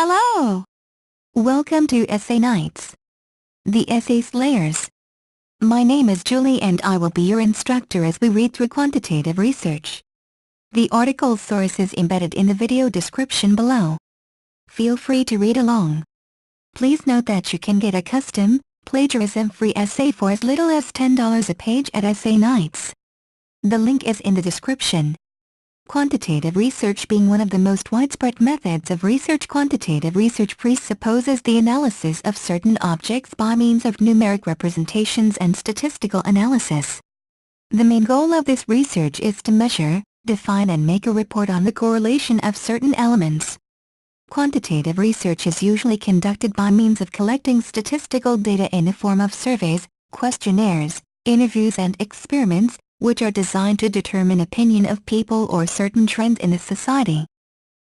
Hello! Welcome to Essay Nights, the Essay Slayers. My name is Julie and I will be your instructor as we read through quantitative research. The article source is embedded in the video description below. Feel free to read along. Please note that you can get a custom, plagiarism-free essay for as little as $10 a page at Essay Nights. The link is in the description. Quantitative research being one of the most widespread methods of research, quantitative research presupposes the analysis of certain objects by means of numeric representations and statistical analysis. The main goal of this research is to measure, define and make a report on the correlation of certain elements. Quantitative research is usually conducted by means of collecting statistical data in the form of surveys, questionnaires, interviews and experiments, which are designed to determine opinion of people or certain trends in the society.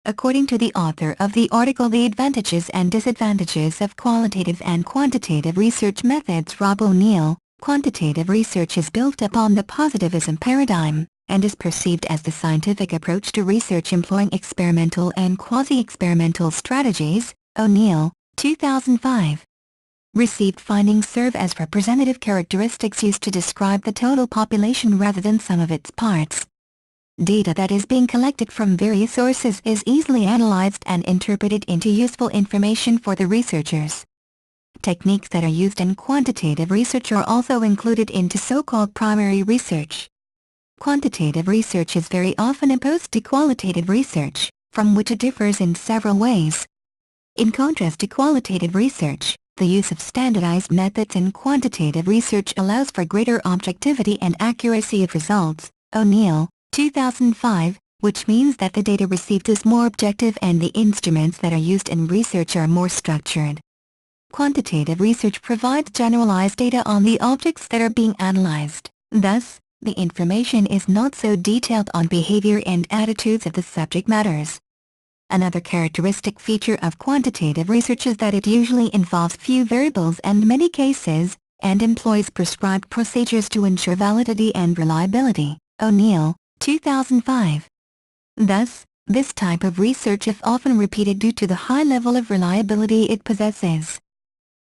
According to the author of the article The Advantages and Disadvantages of Qualitative and Quantitative Research Methods, Rob O'Neill, quantitative research is built upon the positivism paradigm, and is perceived as the scientific approach to research employing experimental and quasi-experimental strategies. O'Neill, 2005. Received findings serve as representative characteristics used to describe the total population rather than some of its parts. Data that is being collected from various sources is easily analyzed and interpreted into useful information for the researchers. Techniques that are used in quantitative research are also included into so-called primary research. Quantitative research is very often opposed to qualitative research, from which it differs in several ways. In contrast to qualitative research, the use of standardized methods in quantitative research allows for greater objectivity and accuracy of results. O'Neill, 2005, which means that the data received is more objective and the instruments that are used in research are more structured. Quantitative research provides generalized data on the objects that are being analyzed. Thus, the information is not so detailed on behavior and attitudes of the subject matters. Another characteristic feature of quantitative research is that it usually involves few variables and many cases, and employs prescribed procedures to ensure validity and reliability. O'Neill, 2005. Thus, this type of research is often repeated due to the high level of reliability it possesses.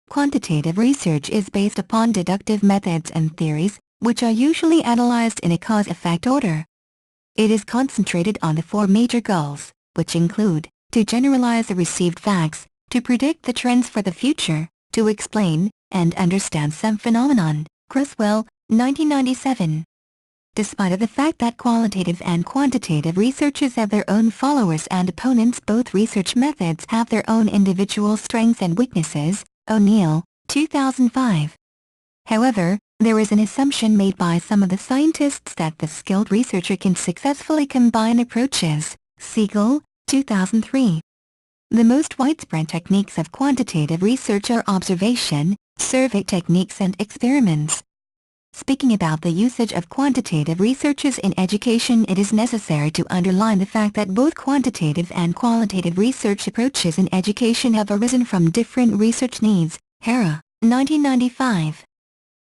Quantitative research is based upon deductive methods and theories, which are usually analyzed in a cause-effect order. It is concentrated on the four major goals, which include, to generalize the received facts, to predict the trends for the future, to explain and understand some phenomenon. Creswell, 1997. Despite the fact that qualitative and quantitative researchers have their own followers and opponents, both research methods have their own individual strengths and weaknesses. O'Neill, 2005. However, there is an assumption made by some of the scientists that the skilled researcher can successfully combine approaches. Siegel, 2003. The most widespread techniques of quantitative research are observation, survey techniques and experiments. Speaking about the usage of quantitative researches in education, it is necessary to underline the fact that both quantitative and qualitative research approaches in education have arisen from different research needs. Hara, 1995.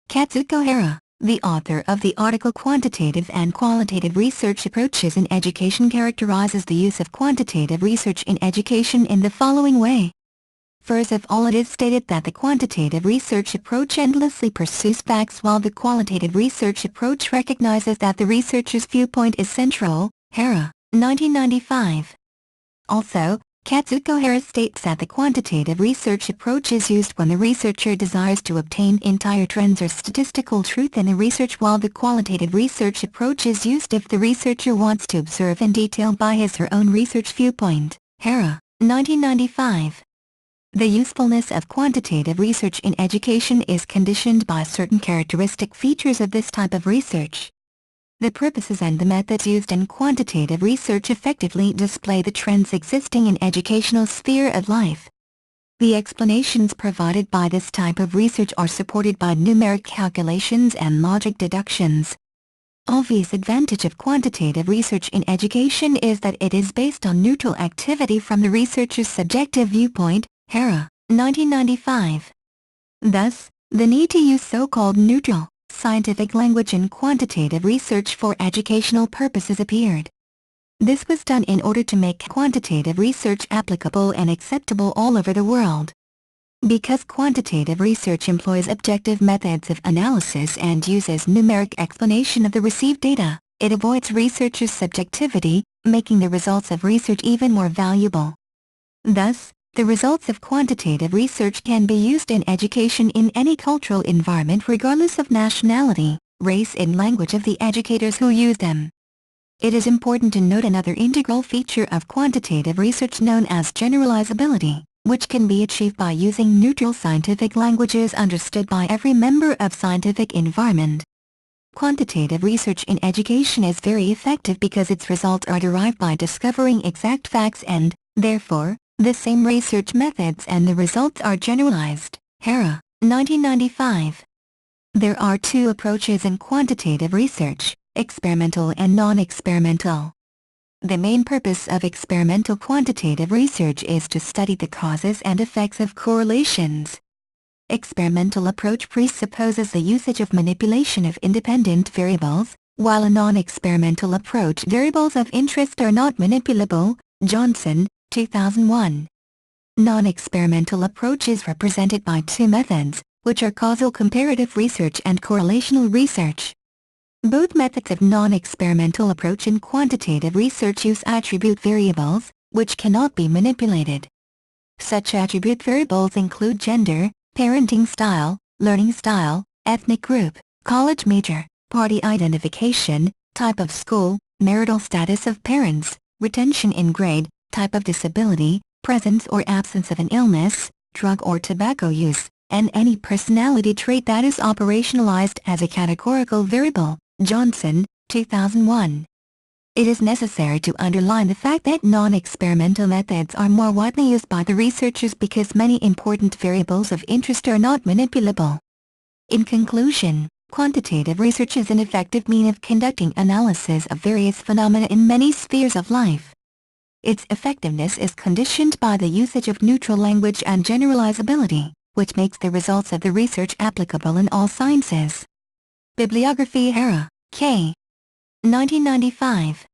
Katsuko Hara, the author of the article Quantitative and Qualitative Research Approaches in Education, characterizes the use of quantitative research in education in the following way. First of all, it is stated that the quantitative research approach endlessly pursues facts while the qualitative research approach recognizes that the researcher's viewpoint is central. Hara, 1995. Also, Katsuko Hara states that the quantitative research approach is used when the researcher desires to obtain entire trends or statistical truth in a research, while the qualitative research approach is used if the researcher wants to observe in detail by his or her own research viewpoint. Hara, 1995. The usefulness of quantitative research in education is conditioned by certain characteristic features of this type of research. The purposes and the methods used in quantitative research effectively display the trends existing in educational sphere of life. The explanations provided by this type of research are supported by numeric calculations and logic deductions. Obvious advantage of quantitative research in education is that it is based on neutral activity from the researcher's subjective viewpoint. Hara, 1995. Thus, the need to use so-called neutral, scientific language in quantitative research for educational purposes appeared. This was done in order to make quantitative research applicable and acceptable all over the world. Because quantitative research employs objective methods of analysis and uses numeric explanation of the received data, it avoids researchers' subjectivity, making the results of research even more valuable. Thus, the results of quantitative research can be used in education in any cultural environment regardless of nationality, race and language of the educators who use them. It is important to note another integral feature of quantitative research known as generalizability, which can be achieved by using neutral scientific languages understood by every member of scientific environment. Quantitative research in education is very effective because its results are derived by discovering exact facts and, therefore, the same research methods and the results are generalized. Hara, 1995. There are two approaches in quantitative research, experimental and non-experimental. The main purpose of experimental quantitative research is to study the causes and effects of correlations. Experimental approach presupposes the usage of manipulation of independent variables, while a non-experimental approach variables of interest are not manipulable. Johnson, 2001. Non-experimental approach is represented by two methods, which are causal comparative research and correlational research. Both methods of non-experimental approach in quantitative research use attribute variables, which cannot be manipulated. Such attribute variables include gender, parenting style, learning style, ethnic group, college major, party identification, type of school, marital status of parents, retention in grade, type of disability, presence or absence of an illness, drug or tobacco use, and any personality trait that is operationalized as a categorical variable. Johnson, 2001. It is necessary to underline the fact that non-experimental methods are more widely used by the researchers because many important variables of interest are not manipulable. In conclusion, quantitative research is an effective means of conducting analysis of various phenomena in many spheres of life. Its effectiveness is conditioned by the usage of neutral language and generalizability, which makes the results of the research applicable in all sciences. Bibliography. Hara, K. 1995.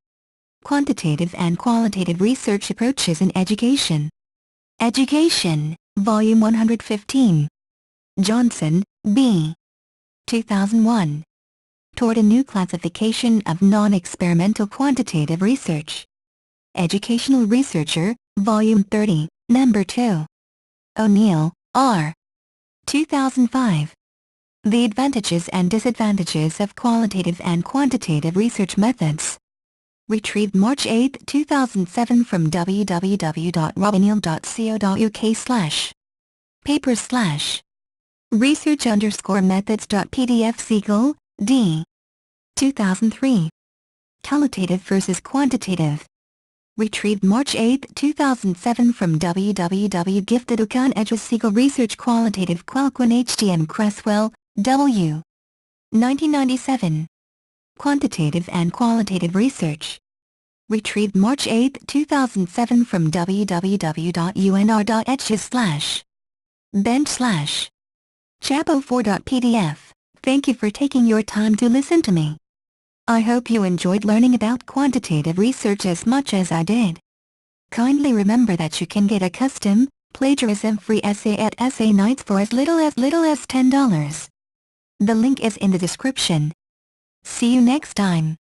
Quantitative and Qualitative Research Approaches in Education. Education, Volume 115. Johnson, B. 2001. Toward a New Classification of Non-Experimental Quantitative Research. Educational Researcher, Volume 30, Number 2. O'Neill, R. 2005. The Advantages and Disadvantages of Qualitative and Quantitative Research Methods. Retrieved March 8, 2007 from www.robineal.co.uk/papers/research_methods.pdf Siegel, D. 2003. Qualitative versus Quantitative. Retrieved March 8, 2007 from www.gifted.com Siegel Research Qualitative Qualquin HTM Cresswell, W. 1997. Quantitative and Qualitative Research. Retrieved March 8, 2007 from www.unr.edu/bench/chapo4.pdf. Thank you for taking your time to listen to me. I hope you enjoyed learning about quantitative research as much as I did. Kindly remember that you can get a custom, plagiarism-free essay at A9AYTZ for as little as $10. The link is in the description. See you next time.